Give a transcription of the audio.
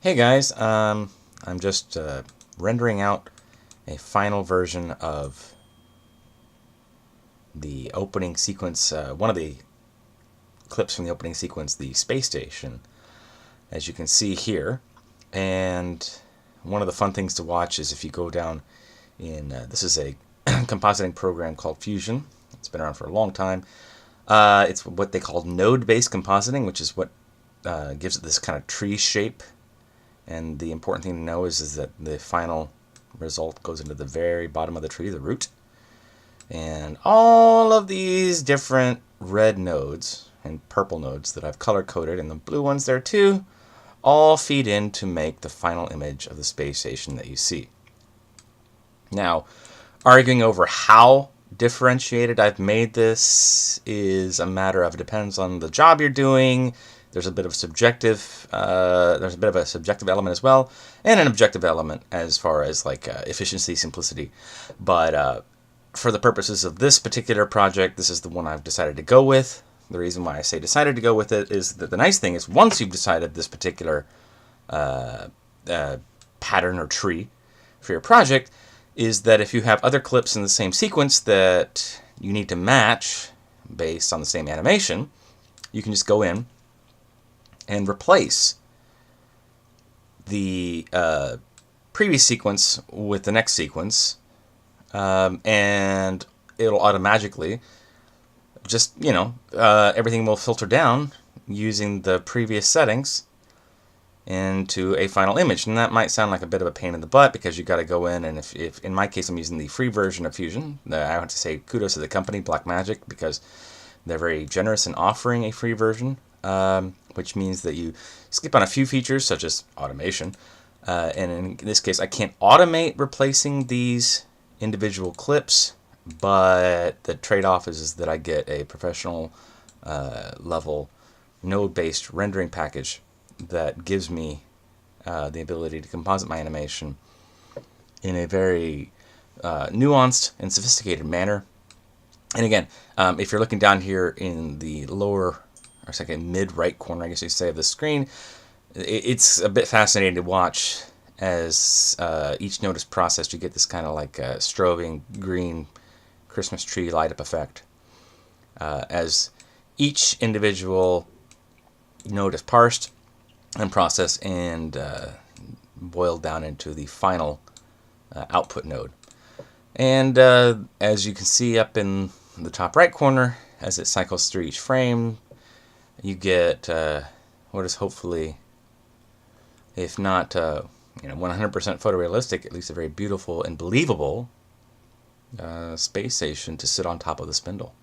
Hey guys, I'm just rendering out a final version of the opening sequence, one of the clips from the opening sequence, the space station, as you can see here. And one of the fun things to watch is if you go down in, this is a compositing program called Fusion. It's been around for a long time. It's what they call node-based compositing, which is what gives it this kind of tree shape. And the important thing to know is that the final result goes into the very bottom of the tree, the root. And all of these different red nodes and purple nodes that I've color-coded, and the blue ones there too, all feed in to make the final image of the space station that you see. Now, arguing over how differentiated I've made this is a matter of, it depends on the job you're doing. There's a bit of a subjective element as well, and an objective element as far as like efficiency, simplicity. But for the purposes of this particular project, this is the one I've decided to go with. The reason why I say decided to go with it is that the nice thing is once you've decided this particular pattern or tree for your project, is that if you have other clips in the same sequence that you need to match based on the same animation, you can just go in and replace the previous sequence with the next sequence, and it'll automatically just, everything will filter down using the previous settings into a final image. And that might sound like a bit of a pain in the butt because you got to go in, and if in my case I'm using the free version of Fusion, I have to say kudos to the company Blackmagic because they're very generous in offering a free version. Which means that you skip on a few features such as automation. And in this case, I can't automate replacing these individual clips, but the trade-off is that I get a professional level node-based rendering package that gives me the ability to composite my animation in a very nuanced and sophisticated manner. And again, if you're looking down here in the lower or second mid-right corner, I guess you say, of the screen, it's a bit fascinating to watch as each node is processed. You get this kind of like strobing green Christmas tree light-up effect as each individual node is parsed and processed and boiled down into the final output node. And as you can see up in the top right corner, as it cycles through each frame, you get what is hopefully, if not 100% photorealistic, at least a very beautiful and believable space station to sit on top of the spindle.